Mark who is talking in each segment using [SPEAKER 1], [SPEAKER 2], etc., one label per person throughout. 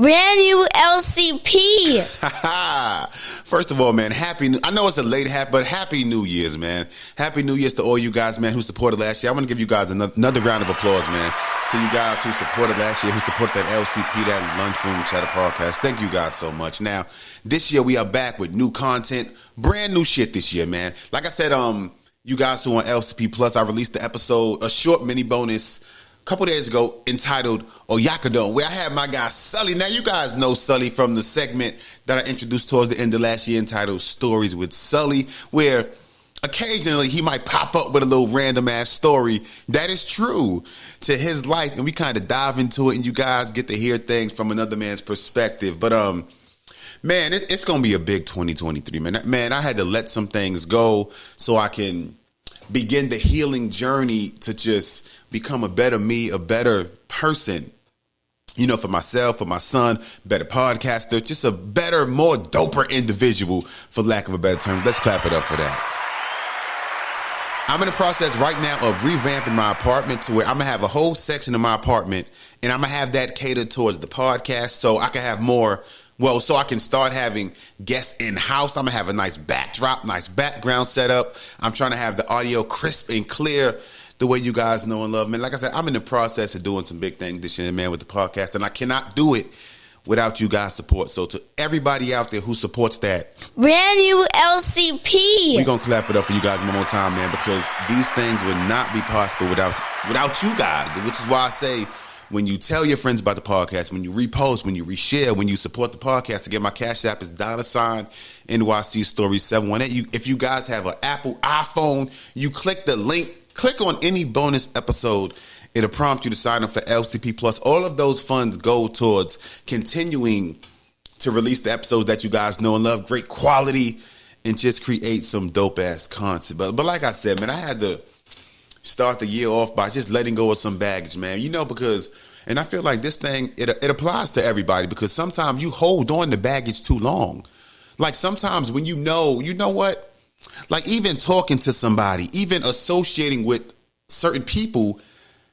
[SPEAKER 1] Brand new LCP.
[SPEAKER 2] First of all, man, I know it's a late but happy New Year's, man. Happy New Year's to all you guys, man, who supported last year. I want to give you guys another round of applause, man. To you guys who supported last year, who supported that LCP, that Lunchroom Chatter podcast. Thank you guys so much. Now, this year we are back with new content, brand new shit this year, man. Like I said, you guys who on LCP Plus, I released the episode, a short mini bonus a couple days ago entitled Oyakadon, where I had my guy Sully. Now, you guys know Sully from the segment that I introduced towards the end of last year entitled Stories with Sully, where occasionally he might pop up with a little random ass story that is true to his life, and we kind of dive into it, and you guys get to hear things from another man's perspective. But man, it's gonna be a big 2023, man. I had to let some things go so I can begin the healing journey to just become a better me, a better person, you know, for myself, for my son, better podcaster, just a better, more doper individual, for lack of a better term. Let's clap it up for that. I'm in the process right now of revamping my apartment to where I'm going to have a whole section of my apartment, and I'm going to have that catered towards the podcast so I can have more. Well, so I can start having guests in-house. I'm going to have a nice backdrop, nice background setup. I'm trying to have the audio crisp and clear the way you guys know and love. Man, like I said, I'm in the process of doing some big things this year, man, with the podcast, and I cannot do it without you guys' support. So to everybody out there who supports that,
[SPEAKER 1] brand new LCP.
[SPEAKER 2] We're going to clap it up for you guys one more time, man, because these things would not be possible without you guys, which is why I say, when you tell your friends about the podcast, when you repost, when you reshare, when you support the podcast, again, my Cash App is $NYC Stories 718. If you guys have an Apple iPhone, you click the link, click on any bonus episode. It'll prompt you to sign up for LCP Plus. All of those funds go towards continuing to release the episodes that you guys know and love, great quality, and just create some dope ass content. But like I said, man, I had to start the year off by just letting go of some baggage, man. You know, because, and I feel like this thing, it applies to everybody, because sometimes you hold on to baggage too long. Like sometimes when you know what? Like even talking to somebody, even associating with certain people,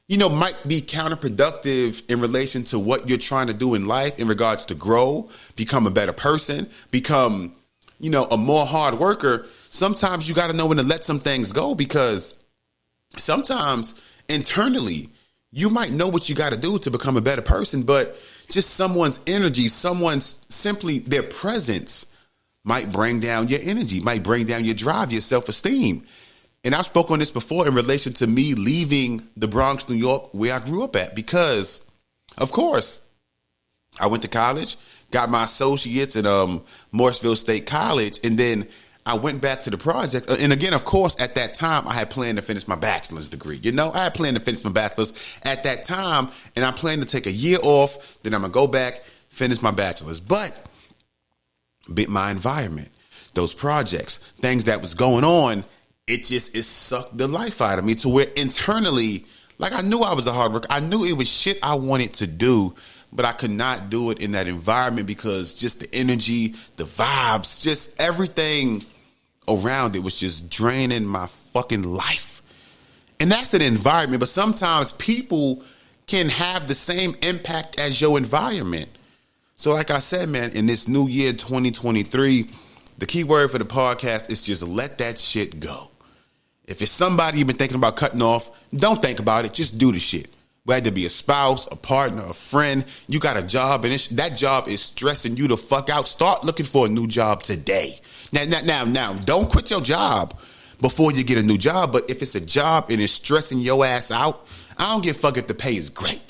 [SPEAKER 2] you know, might be counterproductive in relation to what you're trying to do in life in regards to grow, become a better person, become, you know, a more hard worker. Sometimes you got to know when to let some things go, because sometimes internally you might know what you got to do to become a better person, but just someone's energy, someone's simply their presence might bring down your energy, might bring down your drive, your self-esteem. And I've spoken on this before in relation to me leaving the Bronx, New York, where I grew up at, because of course I went to college, got my associates at Mansfield State College, and then I went back to the project. And again, of course, at that time, I had planned to finish my bachelor's degree. You know, I had planned to finish my bachelor's at that time, and I planned to take a year off. Then I'm going to go back, finish my bachelor's. But my environment, those projects, things that was going on, it sucked the life out of me to where internally, like I knew I was a hard worker. I knew it was shit I wanted to do, but I could not do it in that environment because just the energy, the vibes, just everything around it was just draining my fucking life. And that's an environment, but sometimes people can have the same impact as your environment. So like I said, man, in this new year, 2023, the key word for the podcast is just let that shit go. If it's somebody you've been thinking about cutting off, don't think about it. Just do the shit. Whether it be a spouse, a partner, a friend, you got a job, and that job is stressing you the fuck out. Start looking for a new job today. Now, don't quit your job before you get a new job. But if it's a job and it's stressing your ass out, I don't give a fuck if the pay is great.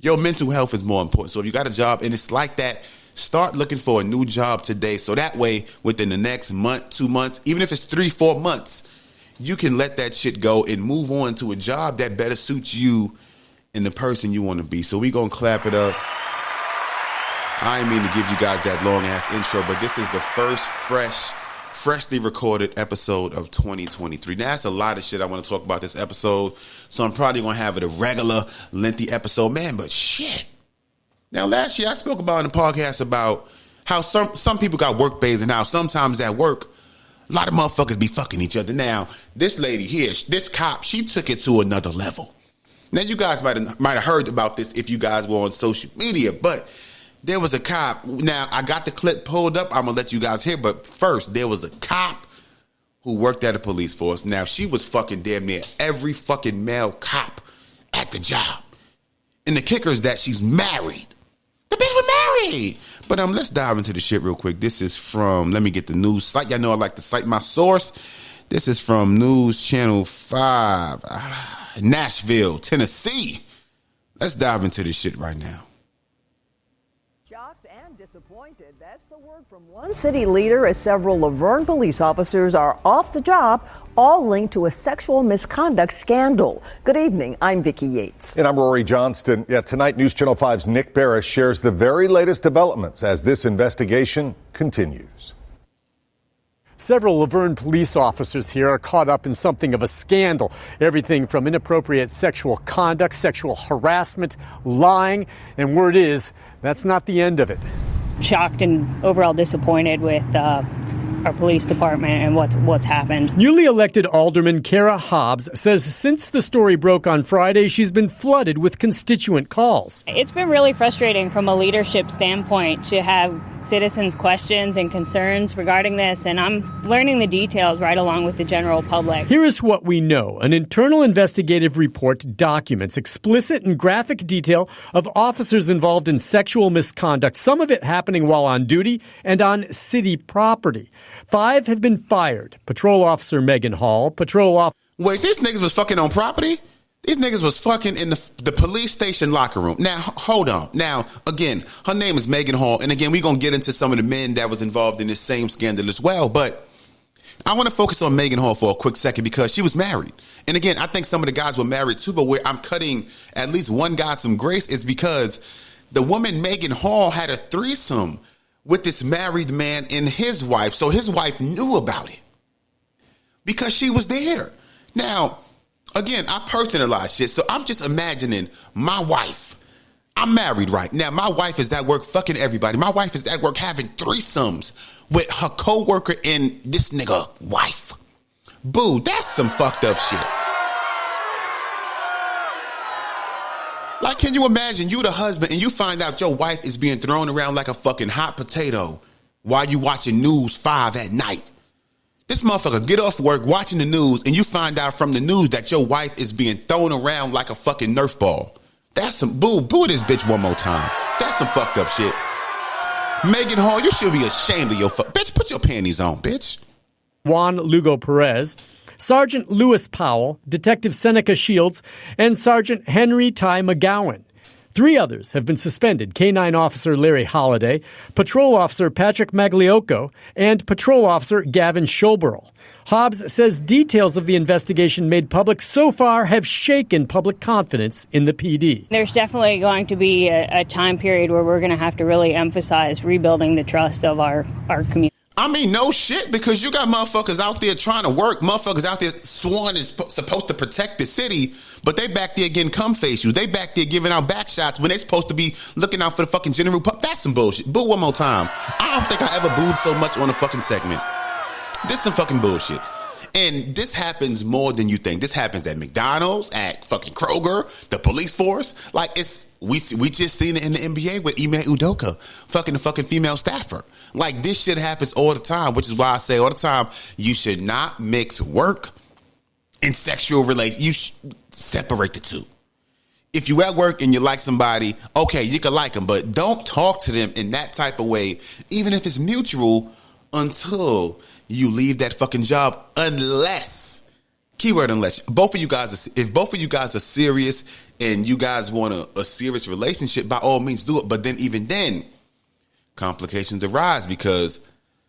[SPEAKER 2] Your mental health is more important. So if you got a job and it's like that, start looking for a new job today. So that way, within the next month, 2 months, even if it's 3-4 months, you can let that shit go and move on to a job that better suits you and the person you want to be. So we gonna clap it up. I ain't mean to give you guys that long ass intro, but this is the first freshly recorded episode of 2023. Now that's a lot of shit I want to talk about this episode, so I'm probably gonna have it a regular lengthy episode, man. But shit. Now last year I spoke about in the podcast about how some people got work bays and how sometimes at work a lot of motherfuckers be fucking each other. Now this lady here, this cop, she took it to another level. Now, you guys might have heard about this if you guys were on social media, but there was a cop. Now, I got the clip pulled up. I'm going to let you guys hear. But first, there was a cop who worked at a police force. Now, she was fucking damn near every fucking male cop at the job. And the kicker is that she's married. The bitch was married. But let's dive into the shit real quick. This is from, let me get the news site. Y'all know I like to cite my source. This is from News Channel 5, Nashville, Tennessee. Let's dive into this shit right now.
[SPEAKER 3] Shocked and disappointed. That's the word from one city leader as several Laverne police officers are off the job, all linked to a sexual misconduct scandal. Good evening. I'm Vicki Yates.
[SPEAKER 4] And I'm Rory Johnston. Yeah, tonight, News Channel 5's Nick Barris shares the very latest developments as this investigation continues.
[SPEAKER 5] Several Laverne police officers here are caught up in something of a scandal. Everything from inappropriate sexual conduct, sexual harassment, lying, and word is, that's not the end of it.
[SPEAKER 6] Shocked and overall disappointed with our police department and what's happened.
[SPEAKER 5] Newly elected Alderman Kara Hobbs says since the story broke on Friday, she's been flooded with constituent calls.
[SPEAKER 6] It's been really frustrating from a leadership standpoint to have citizens' questions and concerns regarding this, and I'm learning the details right along with the general public.
[SPEAKER 5] Here is what we know. An internal investigative report documents explicit and graphic detail of officers involved in sexual misconduct, some of it happening while on duty and on city property. 5 have been fired. Patrol Officer Megan Hall,
[SPEAKER 2] Wait, these niggas was fucking on property? These niggas was fucking in the police station locker room. Now, hold on. Now, again, her name is Megan Hall. And again, we're going to get into some of the men that was involved in this same scandal as well. But I want to focus on Megan Hall for a quick second because she was married. And again, I think some of the guys were married too. But where I'm cutting at least one guy some grace is because the woman Megan Hall had a threesome with this married man and his wife. So his wife knew about it because she was there. Now, again, I personalize shit. So I'm just imagining my wife. I'm married right now. My wife is at work fucking everybody. My wife is at work having threesomes with her coworker and this nigga wife. Boo, that's some fucked up shit. Like, can you imagine you the husband and you find out your wife is being thrown around like a fucking hot potato while you watching News 5 at night? This motherfucker get off work watching the news and you find out from the news that your wife is being thrown around like a fucking Nerf ball. That's some boo this bitch one more time. That's some fucked up shit. Megan Hall, you should be ashamed of your bitch. Put your panties on, bitch.
[SPEAKER 5] Juan Lugo Perez, Sergeant Lewis Powell, Detective Seneca Shields, and Sergeant Henry Ty McGowan. 3 others have been suspended: K-9 Officer Larry Holliday, Patrol Officer Patrick Magliocco, and Patrol Officer Gavin Schoberl. Hobbs says details of the investigation made public so far have shaken public confidence in the PD.
[SPEAKER 6] There's definitely going to be a time period where we're going to have to really emphasize rebuilding the trust of our community.
[SPEAKER 2] I mean, no shit, because you got motherfuckers out there trying to work, motherfuckers out there sworn is supposed to protect the city, but they back there getting cum face you. They back there giving out back shots when they supposed to be looking out for the fucking general public. That's some bullshit. Boo one more time. I don't think I ever booed so much on a fucking segment. This is some fucking bullshit. And this happens more than you think. This happens at McDonald's, at fucking Kroger, the police force. Like, we just seen it in the NBA with Ime Udoka, fucking the fucking female staffer. Like, this shit happens all the time, which is why I say all the time, you should not mix work and sexual relations. You separate the two. If you at work and you like somebody, okay, you can like them, but don't talk to them in that type of way, even if it's mutual, until you leave that fucking job, unless, keyword unless, if both of you guys are serious and you guys want a serious relationship, by all means do it. But then even then, complications arise because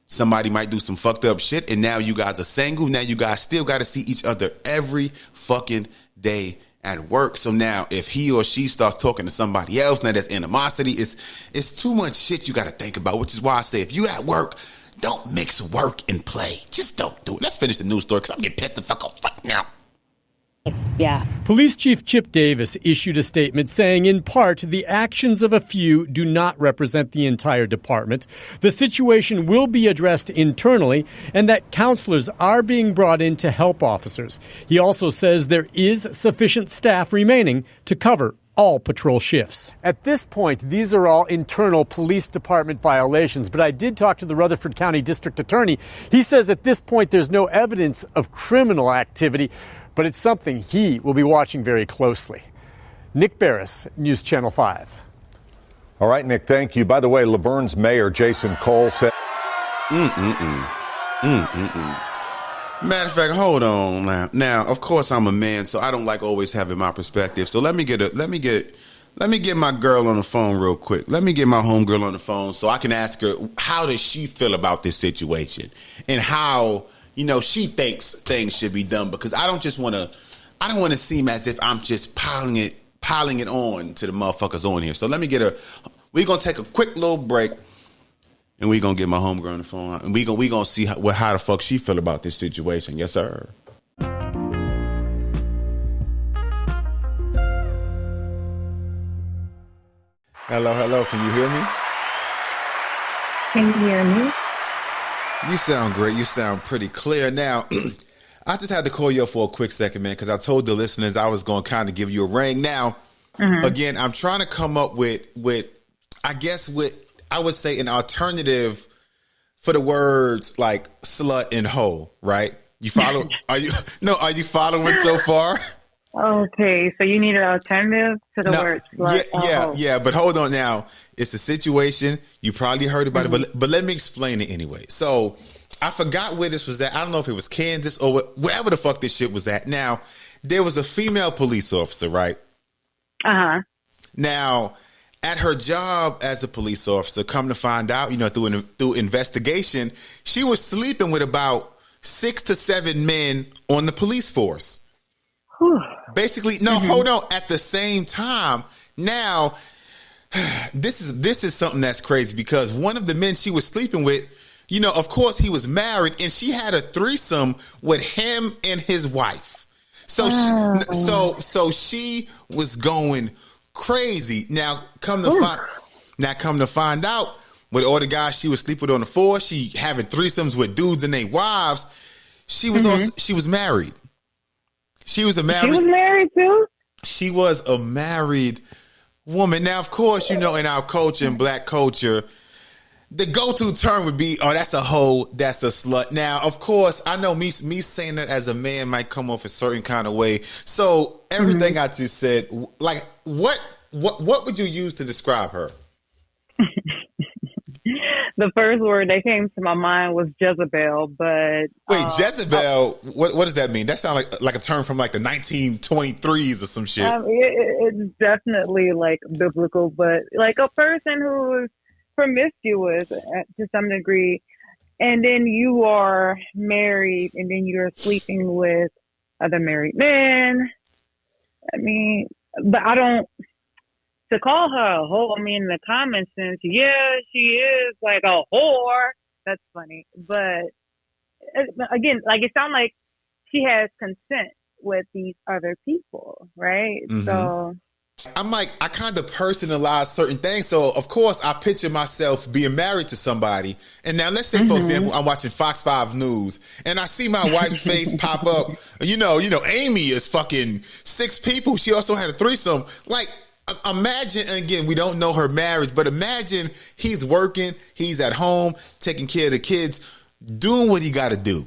[SPEAKER 2] somebody might do some fucked up shit and now you guys are single. Now you guys still got to see each other every fucking day at work. So now if he or she starts talking to somebody else, now there's animosity. It's too much shit you got to think about, which is why I say if you at work, don't mix work and play. Just don't do it. Let's finish the news story because I'm getting pissed the fuck off right now.
[SPEAKER 6] Yeah.
[SPEAKER 5] Police Chief Chip Davis issued a statement saying, in part, the actions of a few do not represent the entire department. The situation will be addressed internally and that counselors are being brought in to help officers. He also says there is sufficient staff remaining to cover all patrol shifts. At this point, these are all internal police department violations, but I did talk to the Rutherford County District Attorney. He says at this point there's no evidence of criminal activity, but it's something he will be watching very closely. Nick Barris, News Channel 5.
[SPEAKER 4] All right, Nick, thank you. By the way, Laverne's mayor, Jason Cole, said...
[SPEAKER 2] Matter of fact, hold on now. Now, of course, I'm a man, so I don't like always having my perspective. So let me get my girl on the phone real quick. Let me get my homegirl on the phone so I can ask her how does she feel about this situation and how she thinks things should be done, because I don't want to seem as if I'm just piling it on to the motherfuckers on here. So let me get her. We're gonna take a quick little break. And we gonna get my homegirl on the phone, and we gonna see how the fuck she feel about this situation. Yes, sir. Hello. Can you hear me?
[SPEAKER 7] Can you hear me?
[SPEAKER 2] You sound great. You sound pretty clear. Now, I just had to call you up for a quick second, man, because I told the listeners I was gonna kind of give you a ring. Now, again, I'm trying to come up with I would say an alternative for the words like slut and hoe, right? You follow? Are you following so far?
[SPEAKER 7] Okay, so you need an alternative to the word slut.
[SPEAKER 2] Yeah. But hold on now. It's a situation. You probably heard about it, but let me explain it anyway. So I forgot where this was at. I don't know if it was Kansas or wherever the fuck this shit was at. Now, there was a female police officer, right? Now, at her job as a police officer, come to find out, through investigation, she was sleeping with about 6 to 7 men on the police force. Basically, no, hold on. At the same time, now, this is something that's crazy, because one of the men she was sleeping with, of course, he was married, and she had a threesome with him and his wife. So she was going crazy. Now come to find out, with all the guys she was sleeping with on the force, she having threesomes with dudes and their wives. She was also, she was married. She was married too. She was a married woman. Now, of course, in our culture, in black culture, the go-to term would be, "Oh, that's a hoe, that's a slut." Now, of course, I know me saying that as a man might come off a certain kind of way. So everything I just said, like, what would you use to describe her?
[SPEAKER 7] The first word that came to my mind was Jezebel, but
[SPEAKER 2] wait, Jezebel? What does that mean? That sounds like a term from like the 1923s or some shit.
[SPEAKER 7] It's definitely like biblical, but like a person who is promiscuous to some degree, and then you are married, and then you're sleeping with other married men. I mean, but I don't. To call her a hoe, I mean, in the common sense, yeah, she is like a whore. That's funny. But again, like, it sounds like she has consent with these other people, right? So
[SPEAKER 2] I'm like, I kind of personalize certain things. So, of course, I picture myself being married to somebody. And now let's say, for example, I'm watching Fox 5 News and I see my wife's face pop up. Amy is fucking 6 people. She also had a threesome. Like, imagine, again, we don't know her marriage, but imagine he's working, he's at home, taking care of the kids, doing what he got to do.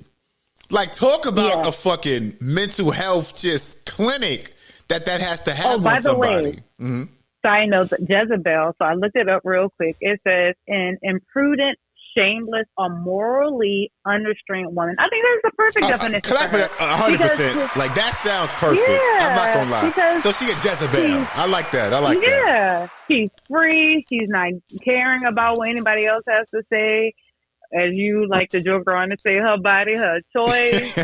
[SPEAKER 2] Like, talk about a fucking mental health just clinic that has to have on somebody.
[SPEAKER 7] Side note, Jezebel, so I looked it up real quick. It says, an imprudent, shameless, or morally unrestrained woman. I think that's the perfect definition.
[SPEAKER 2] Clap it 100%. Like, that sounds perfect.
[SPEAKER 7] Yeah,
[SPEAKER 2] I'm not gonna lie. So she a Jezebel. I like that. that.
[SPEAKER 7] Yeah, she's free. She's not caring about what anybody else has to say. As you like to joke around and say, her body, her choice.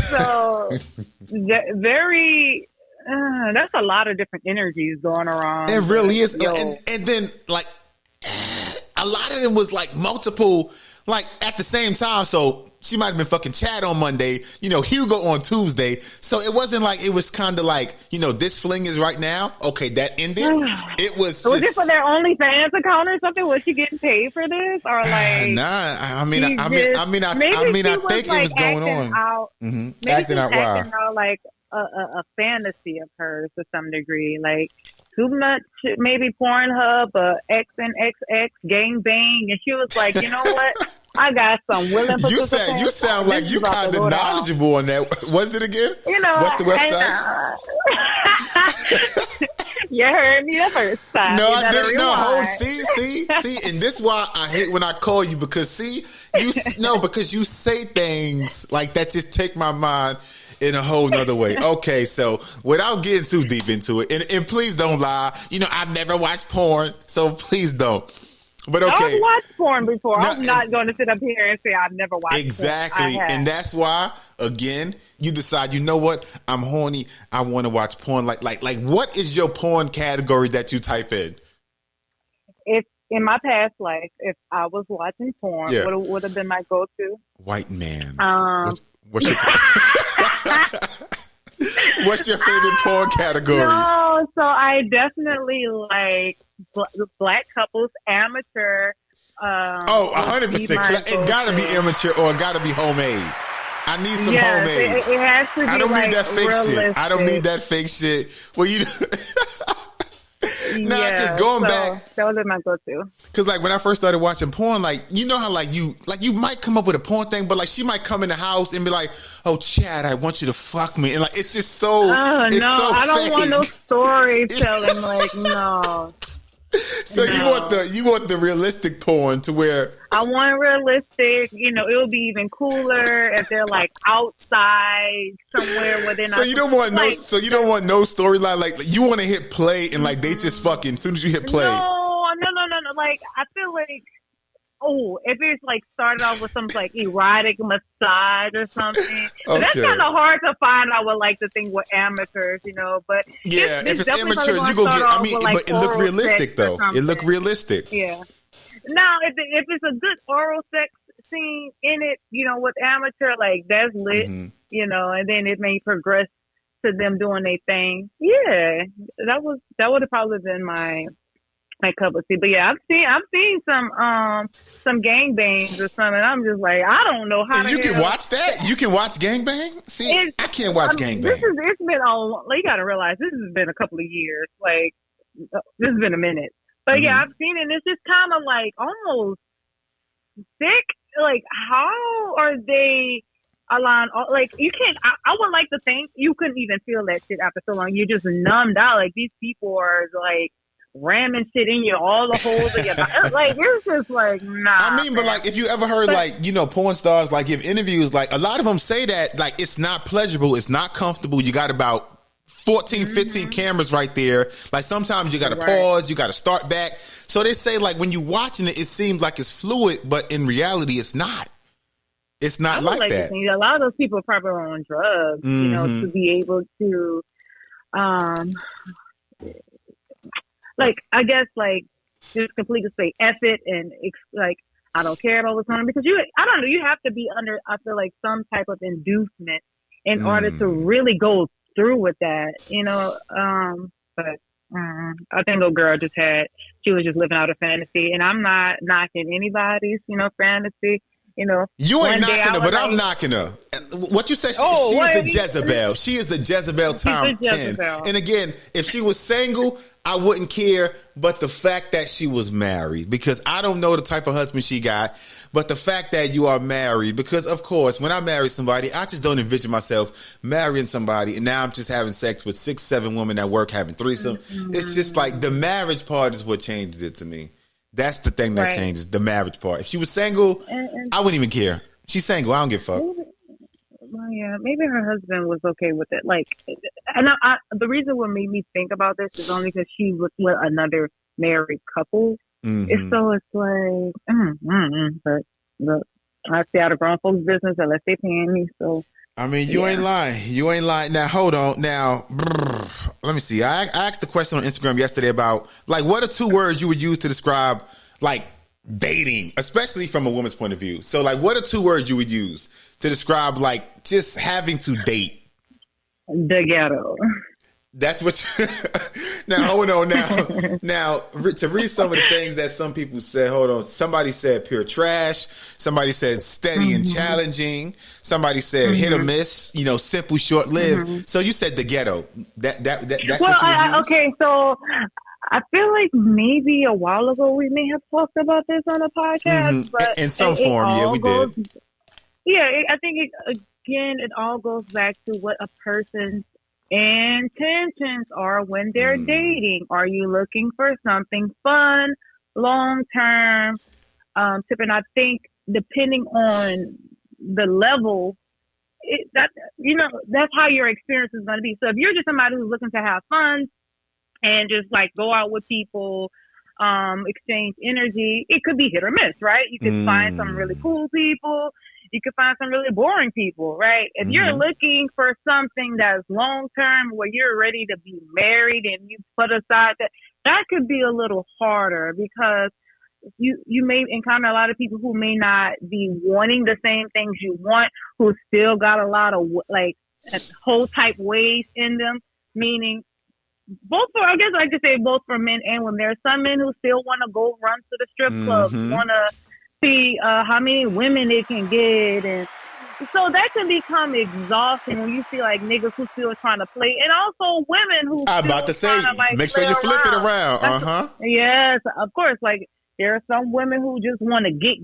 [SPEAKER 7] So very. That's a lot of different energies going around.
[SPEAKER 2] It really is. And then, like, a lot of them was like multiple, like, at the same time. So she might have been fucking Chad on Monday, Hugo on Tuesday. So it wasn't like, it was kind of like, this fling is right now. Okay, that ended. It was. Was
[SPEAKER 7] it for their OnlyFans account or something? Was she getting paid for this, or like?
[SPEAKER 2] Nah, I think it was going on.
[SPEAKER 7] Maybe acting out a fantasy of hers to some degree. Like too much, maybe Pornhub, X and XX, gangbang, and she was like, you know what? I got some willing participants.
[SPEAKER 2] You sound like you kind of knowledgeable on that. What's it again?
[SPEAKER 7] You know,
[SPEAKER 2] what's the website?
[SPEAKER 7] You heard me the first time.
[SPEAKER 2] No, I didn't. No, hold. See, and this is why I hate when I call you because because you say things like that just take my mind in a whole nother way. Okay, so without getting too deep into it, and please don't lie. You know, I've never watched porn, so please don't. But okay,
[SPEAKER 7] I've watched porn before. I'm not going to sit up here and say I've never watched
[SPEAKER 2] exactly,
[SPEAKER 7] porn.
[SPEAKER 2] and that's why again you decide. You know what? I'm horny. I want to watch porn. Like, what is your porn category that you type in?
[SPEAKER 7] If in my past life, if I was watching porn, what would have been my go-to?
[SPEAKER 2] White man. What's your what's your favorite porn category?
[SPEAKER 7] No, so I definitely like black couples, amateur.
[SPEAKER 2] 100%. It gotta be amateur or it gotta be homemade. I need some homemade.
[SPEAKER 7] It has to be.
[SPEAKER 2] I don't
[SPEAKER 7] like
[SPEAKER 2] need that fake
[SPEAKER 7] realistic.
[SPEAKER 2] shit. I don't need that fake shit. Well, you. Because going back,
[SPEAKER 7] that was my go-to.
[SPEAKER 2] Because like when I first started watching porn, like you know how you might come up with a porn thing, but like she might come in the house and be like, "Oh, Chad, I want you to fuck me," and like it's just so.
[SPEAKER 7] Oh
[SPEAKER 2] it's
[SPEAKER 7] no,
[SPEAKER 2] so
[SPEAKER 7] I don't
[SPEAKER 2] fake.
[SPEAKER 7] want no storytelling. Like no.
[SPEAKER 2] So no. you want the realistic porn to where
[SPEAKER 7] I want realistic. You know, it would be even cooler if they're like outside somewhere where they're not.
[SPEAKER 2] So you don't want no storyline. Like you want to hit play and like they just fucking as soon as you hit play.
[SPEAKER 7] No. Like I feel like if it's like started off with some like erotic massage or something, but that's kind of hard to find. I would like to think with amateurs, you know. But
[SPEAKER 2] yeah, if it's amateur, you go get. I mean, but it look realistic though. It look realistic.
[SPEAKER 7] Yeah. Now, if it's a good oral sex scene in it, you know, with amateur, like that's lit, you know, and then it may progress to them doing their thing. Yeah, that would have probably been my cup of tea. But yeah, I've seen some gangbangs or something. I'm just like, I don't know how.
[SPEAKER 2] You can watch that. You can watch gangbang. See, I can't watch gangbang.
[SPEAKER 7] It's been you got to realize this has been a couple of years. Like this has been a minute. But yeah, I've seen it. And it's just kind of like almost sick. Like how are they allowing? Like you can't. I would like to think you couldn't even feel that shit after so long. You're just numbed out. Like these people are like ramming shit in you, all the holes of your body. Like it's just like nah.
[SPEAKER 2] I mean, but like if you ever heard porn stars like give interviews, like a lot of them say that like it's not pleasurable, it's not comfortable. You got about 14, 15 cameras right there. Like sometimes you got to pause, you got to start back. So they say like when you watching it, it seems like it's fluid, but in reality, it's not. It's not like that.
[SPEAKER 7] A lot of those people are probably on drugs, you know, to be able to, like I guess like just completely say F it and like I don't care all the time because you have to be under I feel like some type of inducement in order to really go through with that, you know. But I think little girl she was just living out a fantasy, and I'm not knocking anybody's, you know, fantasy. You know,
[SPEAKER 2] you ain't knocking her, but I'm knocking her. What you say? She is the Jezebel. She is the Jezebel times 10. And again, if she was single, I wouldn't care. But the fact that she was married, because I don't know the type of husband she got, but the fact that you are married, because of course, when I marry somebody, I just don't envision myself marrying somebody, and now I'm just having sex with 6, 7 women at work, having threesome. It's just like the marriage part is what changes it to me. That's the thing that changes, the marriage part. If she was single, I wouldn't even care. She's single. I don't give a fuck.
[SPEAKER 7] Well, yeah, maybe her husband was okay with it. Like, and the reason what made me think about this is only because she was with another married couple. It's like, but look, I stay out of grown folks' business unless they paying me. So
[SPEAKER 2] I mean, you ain't lying. You ain't lying. Now, hold on. Now, let me see. I asked the question on Instagram yesterday about, like, what are 2 words you would use to describe, like, dating, especially from a woman's point of view? So, like, what are 2 words you would use to describe, like, just having to date?
[SPEAKER 7] The ghetto.
[SPEAKER 2] That's what Now, hold on. Now, to read some of the things that some people said. Hold on. Somebody said pure trash. Somebody said steady and challenging. Somebody said hit or miss. Simple, short lived. So you said the ghetto. That's what you would use?
[SPEAKER 7] Okay. So I feel like maybe a while ago we may have talked about this on a podcast, but
[SPEAKER 2] in some form, we did.
[SPEAKER 7] Yeah, I think it all goes back to what a person's intentions are when they're dating. Are you looking for something fun, long term? And I think depending on the level, that's how your experience is going to be. So if you're just somebody who's looking to have fun and just like go out with people, exchange energy, it could be hit or miss, right? You could find some really cool people. You could find some really boring people, right? If you're looking for something that's long term, where you're ready to be married and you put aside that could be a little harder, because you may encounter a lot of people who may not be wanting the same things you want, who still got a lot of like whole type ways in them, meaning both for, I guess I could say both for men and women. There are some men who still want to go run to the strip club, want to see how many women they can get, and so that can become exhausting when you see like niggas who still trying to play, and also women who
[SPEAKER 2] I'm about to say, make sure you flip it around.
[SPEAKER 7] Yes, of course. Like there are some women who just want to get,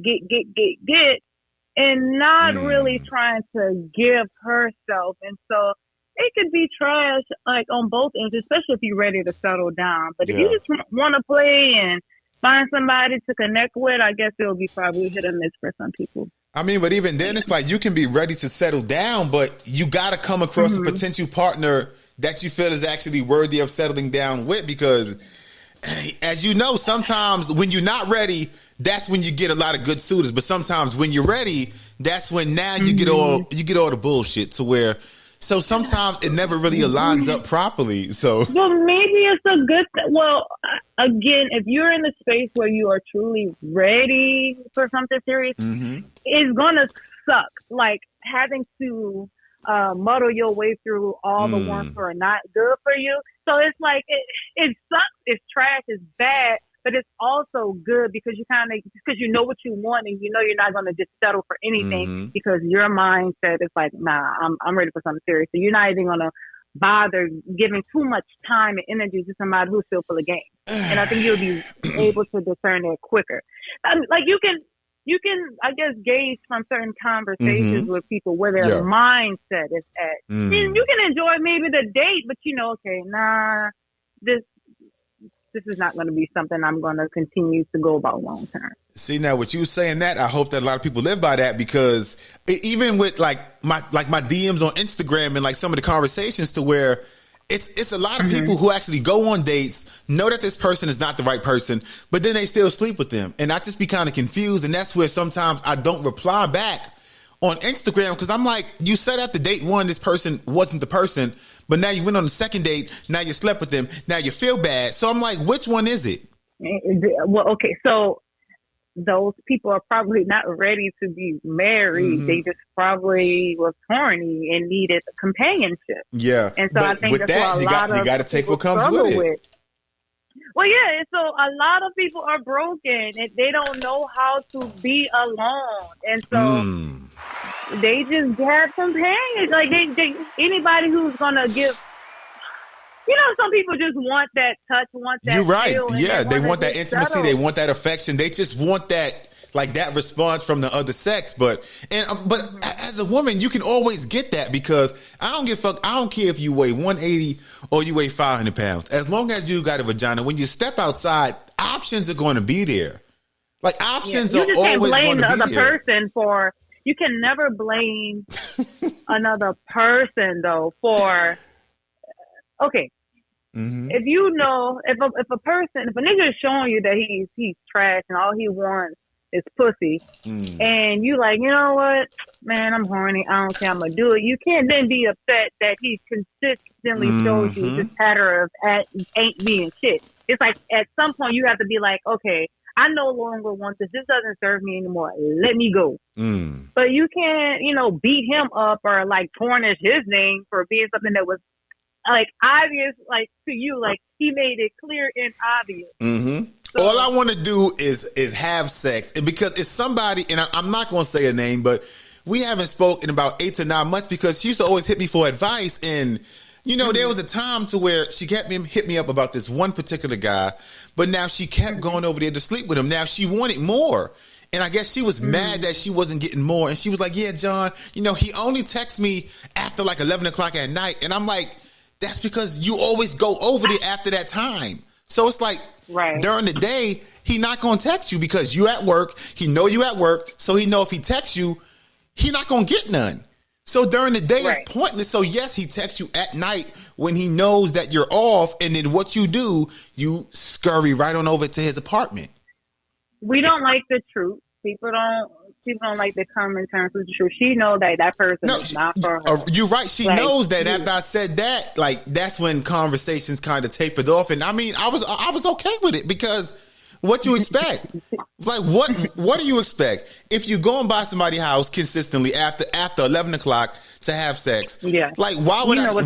[SPEAKER 7] and not really trying to give herself, and so it could be trash like on both ends, especially if you're ready to settle down. But if you just want to play and find somebody to connect with, I guess it'll be probably hit or miss for some people.
[SPEAKER 2] I mean, but even then, it's like you can be ready to settle down, but you got to come across a potential partner that you feel is actually worthy of settling down with, because as you know, sometimes when you're not ready, that's when you get a lot of good suitors. But sometimes when you're ready, that's when now you get all the bullshit to where. So sometimes it never really aligns up properly. So,
[SPEAKER 7] well, maybe it's a good. Well, again, if you're in the space where you are truly ready for something serious, it's gonna suck. Like having to muddle your way through all the ones who are not good for you. So it's like it sucks. It's trash. It's bad. But it's also good because you know what you want, and you know you're not going to just settle for anything because your mindset is like, nah, I'm ready for something serious. So you're not even going to bother giving too much time and energy to somebody who's still full of games. And I think you'll be able to discern that quicker. Like you can, I guess, gauge from certain conversations with people where their mindset is at. And you can enjoy maybe the date, but okay, nah, this is not going to be something I'm going to continue to go about long term.
[SPEAKER 2] See, now what you saying that, I hope that a lot of people live by that, because even with my DMs on Instagram and like some of the conversations to where it's a lot of people who actually go on dates, know that this person is not the right person, but then they still sleep with them. And I just be kind of confused. And that's where sometimes I don't reply back on Instagram, because I'm like, you said after date one, this person wasn't the person, but now you went on the second date, now you slept with them, now you feel bad. So I'm like, which one is it?
[SPEAKER 7] Well, okay, so those people are probably not ready to be married. They just probably was horny and needed companionship.
[SPEAKER 2] Yeah.
[SPEAKER 7] And so I think
[SPEAKER 2] with
[SPEAKER 7] that's
[SPEAKER 2] that,
[SPEAKER 7] what a lot of
[SPEAKER 2] you got to take what comes
[SPEAKER 7] with
[SPEAKER 2] with it.
[SPEAKER 7] Well, yeah, so a lot of people are broken and they don't know how to be alone. And so they just have companions. Like they anybody who's going to give, some people just want that touch, want that.
[SPEAKER 2] You're right.
[SPEAKER 7] Yeah,
[SPEAKER 2] they want that intimacy. They want that affection. They just want that, like that response from the other sex. But as a woman, you can always get that, because I don't give a fuck. I don't care if you weigh 180 or you weigh 500 pounds. As long as you got a vagina, when you step outside, options are going to be there. Like options are always going to be there. You just can't blame the other person
[SPEAKER 7] for. You can never blame another person though for. Okay. If you know, if a nigga is showing you that he's trash and all he wants is pussy, and you like, you know what, man, I'm horny, I don't care, I'm gonna do it. You can't then be upset that he consistently shows you this pattern of ain't being shit. It's like at some point you have to be like, okay, I no longer want this. This doesn't serve me anymore. Let me go. But you can't, beat him up or like tarnish his name for being something that was like obvious, like to you, like he made it clear and obvious.
[SPEAKER 2] Mm-hmm.
[SPEAKER 7] So,
[SPEAKER 2] all I want to do is have sex, and because it's somebody, and I'm not going to say a name, but we haven't spoken in about 8 to 9 months because she used to always hit me for advice, and there was a time to where she hit me up about this one particular guy, but now she kept going over there to sleep with him. Now she wanted more. And I guess she was mad that she wasn't getting more. And she was like, yeah, John, he only texts me after like 11 o'clock at night. And I'm like, that's because you always go over there after that time. So it's like during the day, he not going to text you because you at work. He know you at work. So he know if he texts you, he not going to get none. So during the day it's pointless. So yes, he texts you at night when he knows that you're off. And then what you do, you scurry right on over to his apartment.
[SPEAKER 7] We don't like the truth. People don't like to come in terms with the truth. She knows that person is not for her.
[SPEAKER 2] You're right. She knows that. After I said that, like that's when conversations kind of tapered off. And I mean, I was okay with it because what you expect? Like what do you expect if you go and buy somebody's house consistently after 11 o'clock to have sex?
[SPEAKER 7] Yeah.
[SPEAKER 2] Like why would I? Why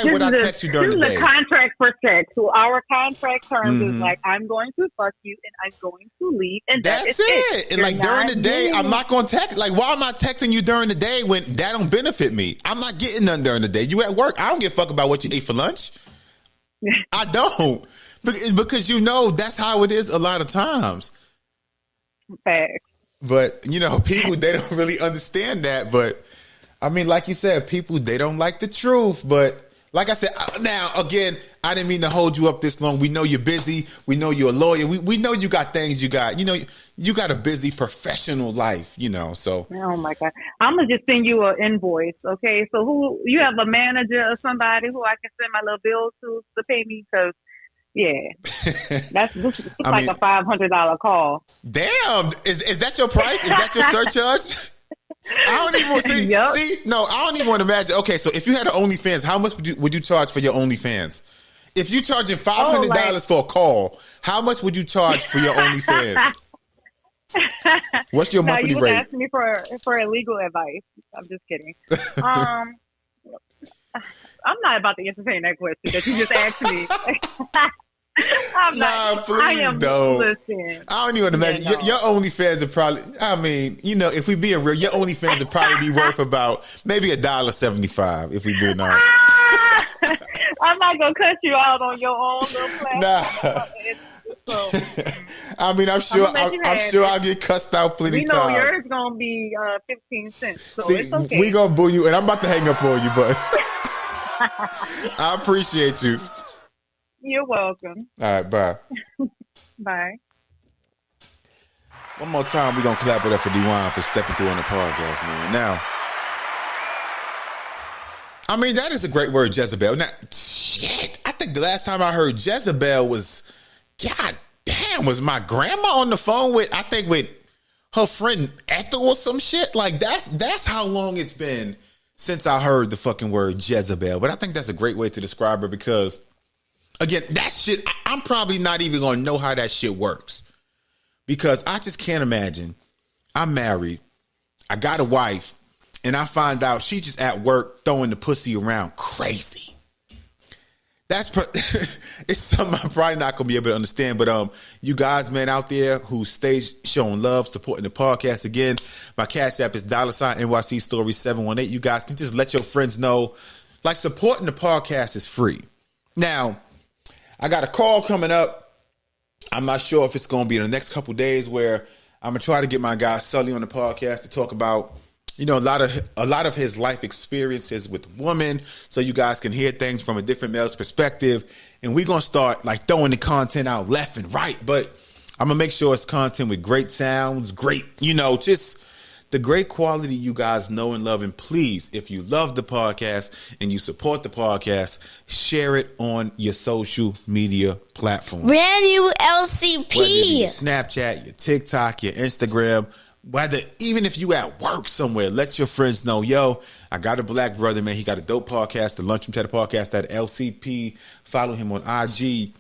[SPEAKER 2] would I text you during the day?
[SPEAKER 7] This is a contract for sex. So our contract terms is like I'm going to fuck you and I'm going to leave, and
[SPEAKER 2] that's it. And like during the day, I'm not going to text. Like why am I texting you during the day when that don't benefit me? I'm not getting none during the day. You at work? I don't give a fuck about what you ate for lunch. I don't. Because that's how it is a lot of times.
[SPEAKER 7] Facts.
[SPEAKER 2] But, people, they don't really understand that. But, I mean, like you said, people, they don't like the truth. But, like I said, now, again, I didn't mean to hold you up this long. We know you're busy. We know you're a lawyer. We know you got things you got. You got a busy professional life, so.
[SPEAKER 7] Oh, my God. I'm going to just send you an invoice, okay? So who you have a manager or somebody who I can send my little bills to pay me? Because yeah, this is like a $500 call.
[SPEAKER 2] Damn, is that your price? Is that your surcharge? I don't even want to see.
[SPEAKER 7] Yep.
[SPEAKER 2] No, I don't even want to imagine. Okay, so if you had an OnlyFans, how much would you charge for your OnlyFans? If you charging $500 for a call, how much would you charge for your OnlyFans? What's your monthly rate?
[SPEAKER 7] You ask me for legal advice. I'm just kidding. I'm not about to entertain that question that you just asked me.
[SPEAKER 2] Please don't. Listen, I don't even imagine. Yeah, no. Your OnlyFans are probably, if we being real, your OnlyFans would probably be worth about maybe $1.75 if we being honest.
[SPEAKER 7] I'm not going to cut you out on your own little platform.
[SPEAKER 2] So, I mean, I'm sure I'll get cussed out plenty times.
[SPEAKER 7] We know yours going to be 15 cents, so
[SPEAKER 2] see,
[SPEAKER 7] it's okay.
[SPEAKER 2] We going to boo you, and I'm about to hang up on you, but I appreciate you.
[SPEAKER 7] You're welcome.
[SPEAKER 2] All right, bye.
[SPEAKER 7] Bye.
[SPEAKER 2] One more time, we're going to clap it up for D-Wine for stepping through on the podcast, man. Now, I mean, that is a great word, Jezebel. Now, shit, I think the last time I heard Jezebel was, God damn, was my grandma on the phone with her friend Ethel or some shit? Like, that's how long it's been since I heard the fucking word Jezebel. But I think that's a great way to describe her because, again, that shit, I'm probably not even going to know how that shit works. Because I just can't imagine. I'm married. I got a wife. And I find out she just at work throwing the pussy around crazy. It's something I'm probably not going to be able to understand. But you guys, man, out there who stay showing love, supporting the podcast, again, my Cash App is $NYC Story 718. You guys can just let your friends know, like, supporting the podcast is free. Now, I got a call coming up. I'm not sure if it's going to be in the next couple days where I'm going to try to get my guy Sully on the podcast to talk about, a lot of his life experiences with women, so you guys can hear things from a different male's perspective. And we're going to start like throwing the content out left and right, but I'm going to make sure it's content with great sounds, great, just the great quality you guys know and love. And please, if you love the podcast and you support the podcast, share it on your social media platform.
[SPEAKER 1] Brand new LCP.
[SPEAKER 2] Whether it be your Snapchat, your TikTok, your Instagram, even if you at work somewhere, let your friends know, yo, I got a black brother, man. He got a dope podcast, the Lunchroom Chatter Podcast, that LCP. Follow him on IG.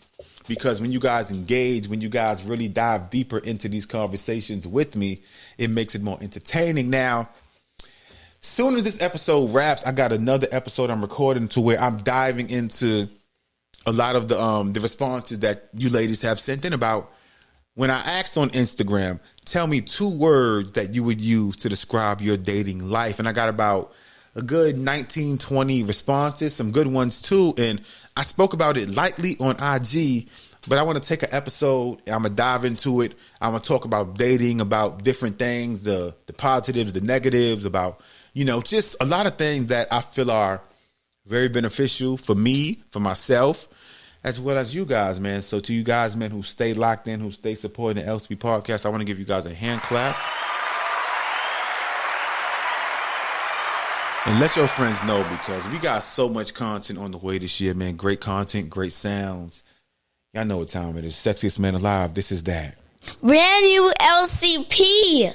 [SPEAKER 2] Because when you guys engage, when you guys really dive deeper into these conversations with me, it makes it more entertaining. Now, soon as this episode wraps, I got another episode I'm recording to where I'm diving into a lot of the responses that you ladies have sent in about when I asked on Instagram, tell me 2 words that you would use to describe your dating life. And I got about a good 19, 20 responses, some good ones too. And I spoke about it lightly on IG, but I want to take an episode. I'm going to dive into it. I'm going to talk about dating, about different things, the positives, the negatives, about, just a lot of things that I feel are very beneficial for me, for myself, as well as you guys, man. So to you guys, man, who stay locked in, who stay supporting the LCP podcast, I want to give you guys a hand clap. And let your friends know, because we got so much content on the way this year, man. Great content, great sounds. Y'all know what time it is. Sexiest man alive. This is that.
[SPEAKER 1] Brand new LCP.